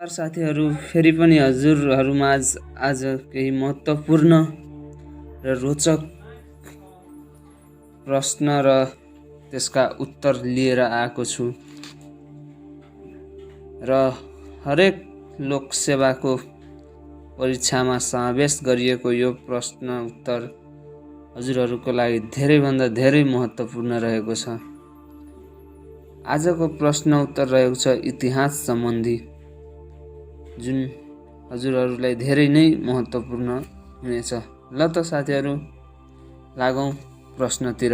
साथीहरू, फेरि पनि हजुरहरूमाझ आज केही महत्त्वपूर्ण र रोचक प्रश्न र त्यसका उत्तर लिएर आएको छु। र हरेक लोकसेवाको परीक्षामा समावेश गरिएको यो प्रश्न उत्तर हजुरहरूको लागि धेरैभन्दा धेरै महत्त्वपूर्ण रहेको छ। आजको प्रश्न उत्तर रहेको छ इतिहास सम्बन्धी, जुन हजुरहरूलाई धेरै नै महत्त्वपूर्ण हुनेछ। ल त साथीहरू, लागौँ प्रश्नतिर।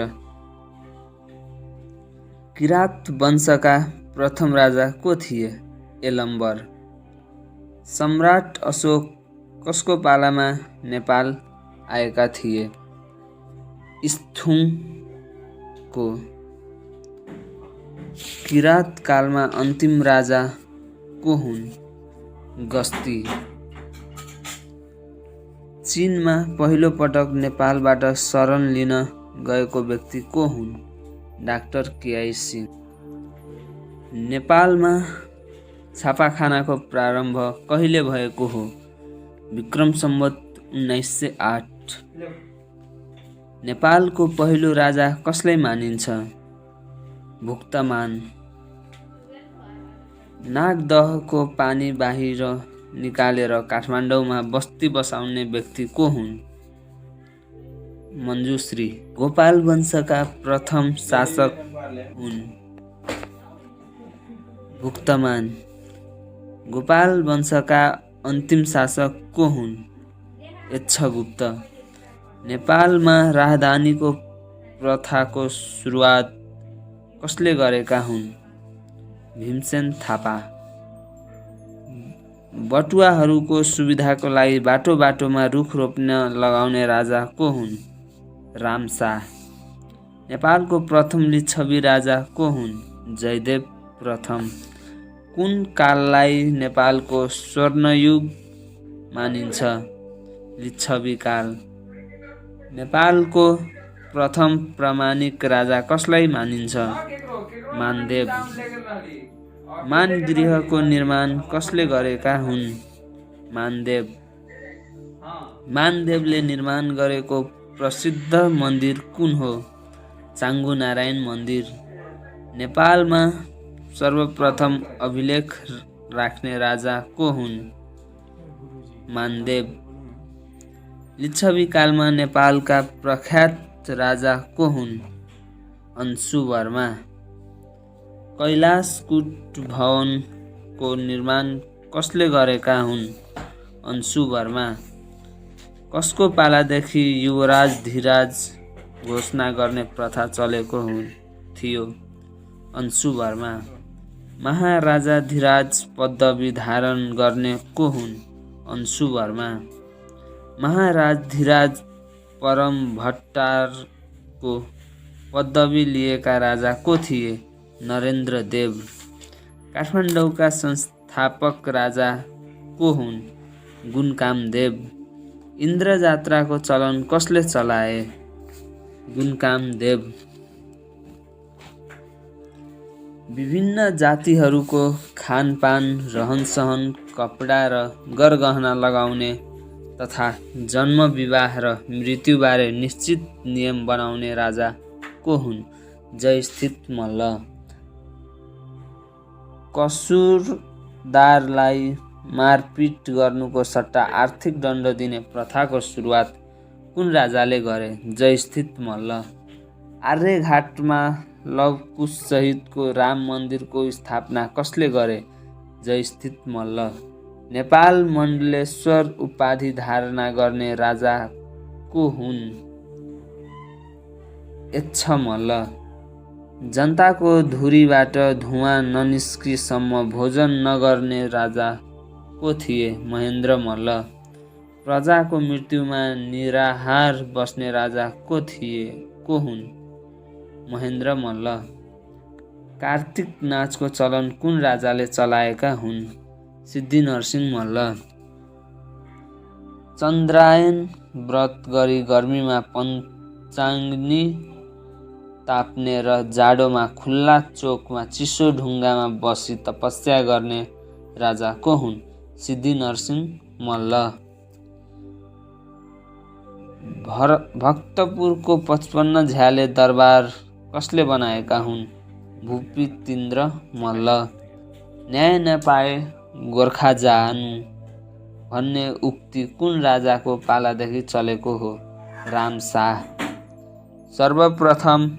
किरात वंशका प्रथम राजा को थिए? एलम्बर। सम्राट अशोक कसको पालामा नेपाल आएका थिए? इस्थुङको। किरात कालमा अन्तिम राजा को हुन्? गस्ती। चीनमा पहिलो पटक नेपालबाट शरण लिन गएको व्यक्ति को हुन्? डाक्टर केआई सिंह। नेपालमा छापाखानाको प्रारम्भ कहिले भएको हो? विक्रम सम्वत 1908। नेपालको पहिलो राजा कसलाई मानिन्छ? भुक्तमान। नागदहको पानी बाहिर निकालेर काठमाडौँमा बस्ती बसाउने व्यक्ति को हुन्? मञ्जुश्री। गोपाल वंशका प्रथम शासक हुन्? भुक्तमान। गोपाल वंशका अन्तिम शासक को हुन्? यक्षगुप्त। नेपालमा राजधानीको प्रथाको सुरुवात कसले गरेका हुन्? भीमसेन थापा। बटुवाहरूको सुविधाको लागि बाटो बाटोमा रुख रोप्न लगाउने राजा को हुन्? रामशाह। नेपालको प्रथम लिच्छवी राजा को हुन्? जयदेव प्रथम। कुन काललाई नेपालको स्वर्णयुग मानिन्छ? लिच्छवी काल। नेपालको प्रथम प्रामाणिक राजा कसलाई मानिन्छ? मानदेव। मानगृहको निर्माण कसले गरेका हुन्? मानदेव। मानदेवले निर्माण गरेको प्रसिद्ध मन्दिर कुन हो? चाङ्गु नारायण मन्दिर। नेपालमा सर्वप्रथम अभिलेख राख्ने राजा को हुन्? मानदेव। लिच्छवी कालमा नेपालका प्रख्यात राजा को हुन्? अंशुवर्मा। कैलाशकूट भवनको निर्माण कसले गरेका हुन्? अंशुवर्मा। कसको पालादेखि युवराज धिराज घोषणा गर्ने प्रथा चलेको थियो? अंशुवर्मा। महाराजा धिराज पदवी धारण गर्ने को हुन्? अंशुवर्मा। महाराज धिराज परम भट्टारको पदवी लिएका राजा को थिए? नरेन्द्र देव। काठमाडौँका संस्थापक राजा को हुन्? गुणकामदेव। इन्द्र जात्राको चलन कसले चलाए? गुणकामदेव। विभिन्न जातिहरूको खानपान, रहनसहन, कपडा र गरगहना लगाउने तथा जन्म, विवाह र मृत्युबारे निश्चित नियम बनाउने राजा को हुन्? जयस्थित मल्ल। कसुरदारलाई मारपिट गर्नुको सट्टा आर्थिक दण्ड दिने प्रथाको सुरुवात कुन राजाले गरे? जयस्थित मल्ल। आर्यघाटमा लवकुश सहितको राम मन्दिरको स्थापना कसले गरे? जयस्थित मल्ल। नेपाल मण्डलेश्वर उपाधि धारणा गर्ने राजा को हुन्? यक्षमल्ल। जनताको धुरीबाट धुवाँ ननिस्किसम्म भोजन नगर्ने राजा को थिए? महेन्द्र मल्ल। प्रजाको मृत्युमा निराहार बस्ने राजा को हुन्? महेन्द्र मल्ल। कार्तिक नाचको चलन कुन राजाले चलाएका हुन्? सिद्धिनरसिंह मल्ल। चन्द्रायन व्रत गरी गर्मीमा पञ्चाग्नि ताप्ने र जाडोमा खुल्ला चोकमा चिसो ढुङ्गामा बसी तपस्या गर्ने राजा को हुन्? सिद्धिनरसिंह मल्ल। भक्तपुरको 55 झ्याले दरबार कसले बनाएका हुन्? भूपतिन्द्र मल्ल। न्याय नपाए गोर्खा जानु भन्ने उक्ति कुन राजाको पालादेखि चलेको हो? रामशाह। सर्वप्रथम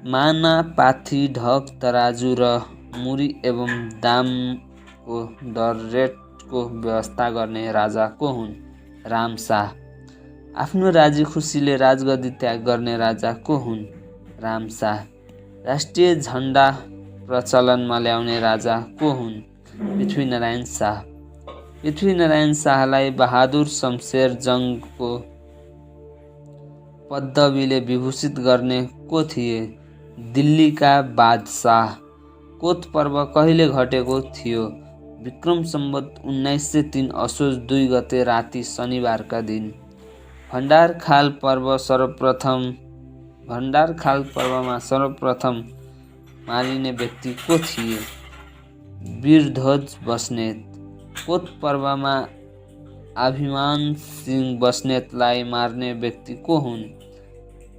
माना, पाथी, ढक, तराजु र मुरी एवं दामको दर-रेटको व्यवस्था गर्ने राजा को हुन्? रामशाह। आफ्नो राजी खुसीले राजगद्दी त्याग गर्ने राजा को हुन्? रामशाह। राष्ट्रिय झण्डा प्रचलनमा ल्याउने राजा को हुन्? पृथ्वीनारायण शाह। पृथ्वीनारायण शाहलाई बहादुर शमशेर जङ्गको पदवीले विभूषित गर्ने को थिए? दिल्लीका बादशाह। कोत पर्व कहिले घटेको थियो? विक्रम सम्वत 1903 असोज 2 गते राति शनिबारका दिन। भण्डारखाल पर्वमा सर्वप्रथम मारिने व्यक्ति को थिए? वीरध्वज बस्नेत। कोत पर्वमा अभिमान सिंह बस्नेतलाई मार्ने व्यक्ति को हुन्?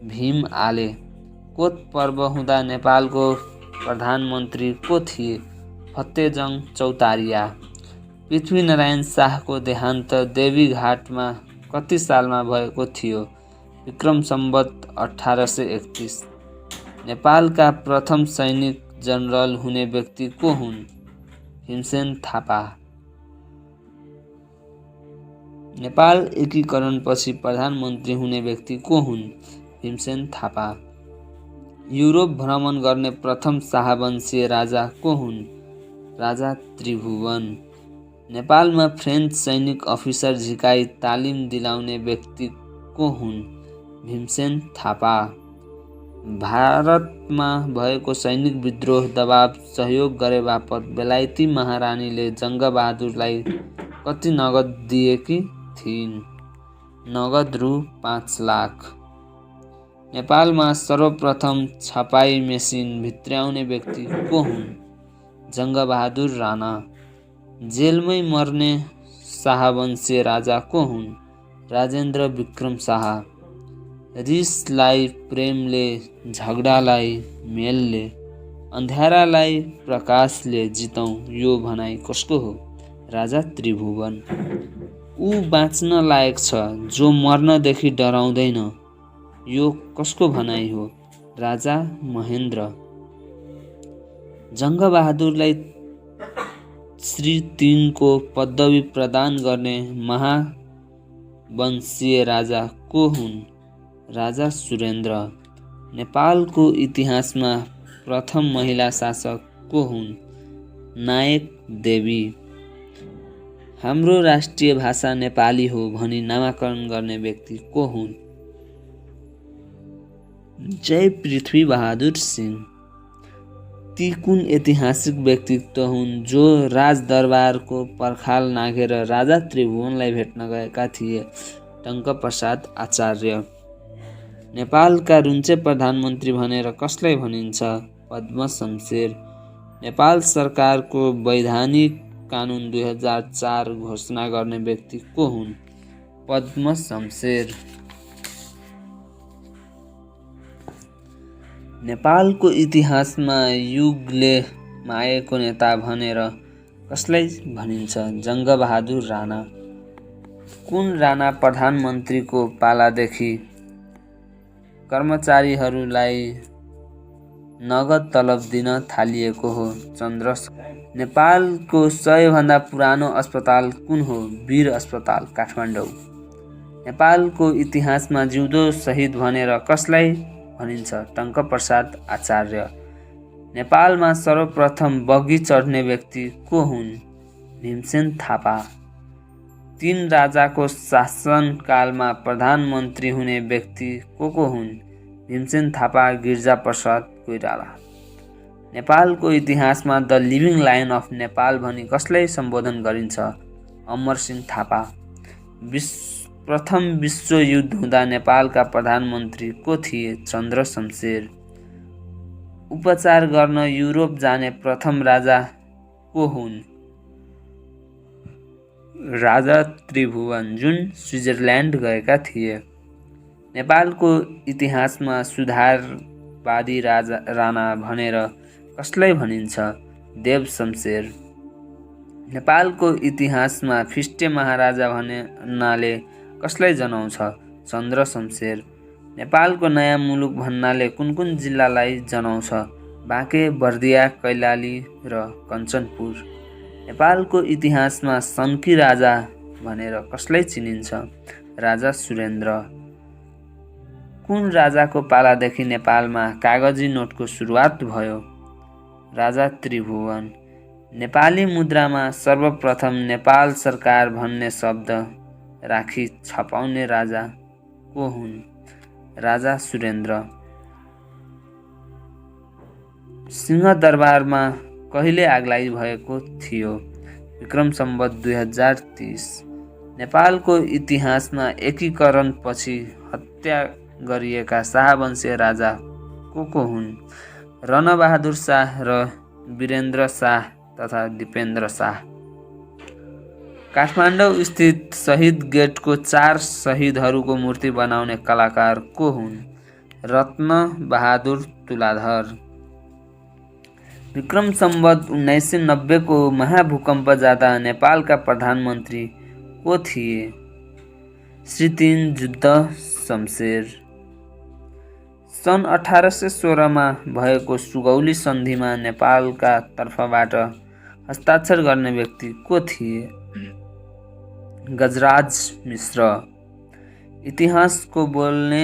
भीम आले। कोत पर्व हुँदा नेपालको प्रधानमन्त्री को थिए? फतेजङ चौतारिया। पृथ्वीनारायण शाहको देहान्त देवीघाटमा कति सालमा भएको थियो? विक्रम सम्वत 1831। नेपालका प्रथम सैनिक जनरल हुने व्यक्ति को हुन्? भीमसेन थापा। नेपाल एकीकरणपछि प्रधानमन्त्री हुने व्यक्ति को हुन्? भीमसेन थापा। युरोप भ्रमण गर्ने प्रथम शाहवंशीय राजा को हुन्? राजा त्रिभुवन। नेपालमा फ्रेन्च सैनिक अफिसर झिकाई तालिम दिलाउने व्यक्ति को हुन्? भीमसेन थापा। भारतमा भएको सैनिक विद्रोह दबाव सहयोग गरे बापत बेलायती महारानीले जङ्गबहादुरलाई कति नगद दिएकी थिइन्? नगद रु 5 लाख। नेपालमा सर्वप्रथम छपाई मेसिन भित्र्याउने व्यक्ति को हुन्? जङ्गबहादुर राणा। जेलमै मर्ने शाहवंशीय राजा को हुन्? राजेन्द्र विक्रम शाह। रिसलाई प्रेमले, झगडालाई मेलले, अन्ध्यारालाई प्रकाशले जितौँ यो भनाइ कसको हो? राजा त्रिभुवन। ऊ बाँच्न लायक छ जो मर्नदेखि डराउँदैन यो कसको भनाइ हो? राजा महेन्द्र। जङ्गबहादुरलाई श्री 3 को पदवी प्रदान गर्ने महावंशीय राजा को हुन्? राजा सुरेन्द्र। नेपालको इतिहासमा प्रथम महिला शासक को हुन्? नायक देवी। हाम्रो राष्ट्रिय भाषा नेपाली हो भनी नामाकरण गर्ने व्यक्ति को हुन्? जय पृथ्वी बहादुर सिंह। ती कुन ऐतिहासिक व्यक्तित्व हुन् जो राजदरबारको पर्खाल नाघेर राजा त्रिभुवनलाई भेट्न गएका थिए? टङ्कप्रसाद आचार्य। नेपालका रुन्चे प्रधानमन्त्री भनेर कसलाई भनिन्छ? पद्म शमशेर। नेपाल सरकारको वैधानिक कानुन 2004 घोषणा गर्ने व्यक्ति को हुन्? पद्म शमशेर। नेपालको इतिहासमा युगले माएको नेता भनेर कसलाई भनिन्छ? जङ्गबहादुर राणा। कुन राणा प्रधानमन्त्रीको पालादेखि कर्मचारीहरूलाई नगद तलब दिन थालिएको हो? चन्द्र। नेपालको सबैभन्दा पुरानो अस्पताल कुन हो? वीर अस्पताल काठमाडौँ। नेपालको इतिहासमा जिउँदो शहीद भनेर कसलाई भनिन्छ? टङ्कप्रसाद आचार्य। नेपालमा सर्वप्रथम बग्गी चढ्ने व्यक्ति को हुन्? भीमसेन थापा। 3 राजाको शासनकालमा प्रधानमन्त्री हुने व्यक्ति को हुन्? भीमसेन थापा, गिरिजाप्रसाद कोइराला। नेपालको इतिहासमा the living lion of Nepal भनी कसलाई सम्बोधन गरिन्छ? अमरसिंह थापा। प्रथम विश्वयुद्ध हुँदा नेपालका प्रधानमन्त्री को थिए? चन्द्र शमशेर। उपचार गर्न युरोप जाने प्रथम राजा को हुन्? राजा त्रिभुवन, जुन स्विजरल्यान्ड गएका थिए। नेपालको इतिहासमा सुधारवादी राणा भनेर कसलाई भनिन्छ? देव शमशेर। नेपालको इतिहासमा फिस्टे महाराजा भन्नाले कसलाई जनाउँछ? चन्द्र शमशेर। नेपालको नयाँ मुलुक भन्नाले कुन कुन जिल्लालाई जनाउँछ? बाँके, बर्दिया, कैलाली र कञ्चनपुर। नेपालको इतिहासमा सन्की राजा भनेर कसलाई चिनिन्छ? राजा सुरेन्द्र। कुन राजाको पालादेखि नेपालमा कागजी नोटको सुरुवात भयो? राजा त्रिभुवन। नेपाली मुद्रामा सर्वप्रथम नेपाल सरकार भन्ने शब्द राखी छपाउने राजा को हुन्? राजा सुरेन्द्र। सिंहदरबारमा कहिले आगलागी भएको थियो? विक्रम सम्वत 2030। नेपालको इतिहासमा एकीकरणपछि हत्या गरिएका शाहवंशीय राजा को हुन्? रणबहादुर शाह र वीरेन्द्र शाह तथा दिपेन्द्र शाह। काठमाडौँ स्थित शहीद गेटको 4 शहीदहरूको मूर्ति बनाउने कलाकार को हुन्? रत्न बहादुर तुलाधर। विक्रम सम्वत 1990 को महाभूकम्प जाँदा नेपालका प्रधानमन्त्री को थिए? श्री 3 जुद्ध शमशेर। सन् 1816 मा भएको सुगौली सन्धिमा नेपालका तर्फबाट हस्ताक्षर गर्ने व्यक्ति को थिए? गजराज मिश्र। इतिहासको बोल्ने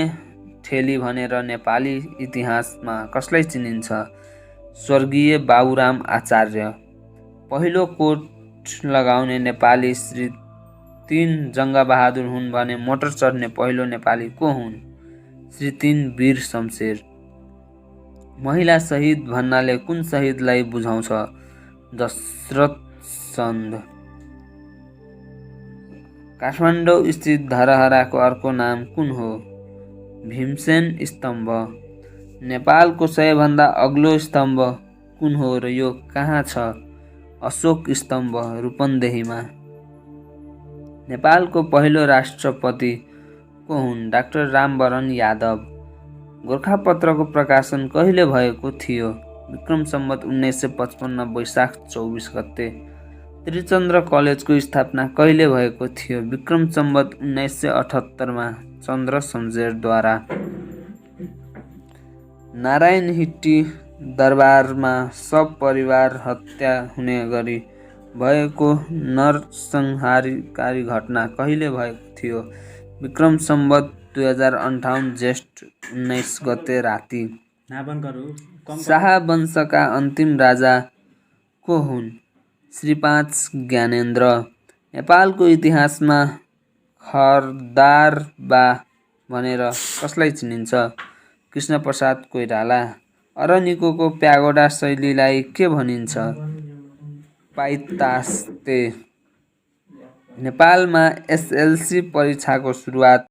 ठेली भनेर नेपाली इतिहासमा कसलाई चिनिन्छ? स्वर्गीय बाबुराम आचार्य। पहिलो कोट लगाउने नेपाली श्री 3 जङ्गबहादुर हुन् भने मोटर चढ्ने पहिलो नेपाली को हुन्? श्री 3 वीर शमशेर। महिला शहीद भन्नाले कुन शहीदलाई बुझाउँछ? दशरथ चन्द। काठमाडौँ स्थित धरहराको अर्को नाम कुन हो? भीमसेन स्तम्भ। नेपालको सबैभन्दा अग्लो स्तम्भ कुन हो र यो कहाँ छ? अशोक स्तम्भ, रूपन्देहीमा। नेपालको पहिलो राष्ट्रपति को हुन्? डाक्टर रामवरण यादव। गोरखापत्रको प्रकाशन कहिले भएको थियो? विक्रम सम्वत 1955 वैशाख 24 गते। त्रिचन्द्र कलेजको स्थापना कहिले भएको थियो? विक्रम सम्वत 1978 मा चन्द्र शमशेरद्वारा। नारायण हिट्टी दरबारमा सब परिवार हत्या हुने गरी भएको नरसंहारकारी घटना कहिले भएको थियो? विक्रम सम्वत 2058 ज्येष्ठ 19 गते राति। शाह वंशका अन्तिम राजा को हुन्? श्री 5 ज्ञानेन्द्र। नेपालको इतिहासमा खरदारबा भनेर कसलाई चिनिन्छ? कृष्णप्रसाद कोइराला। अरनिकोको प्यागोडा शैलीलाई के भनिन्छ? पाइतास्ते। नेपालमा एसएलसी परीक्षाको सुरुवात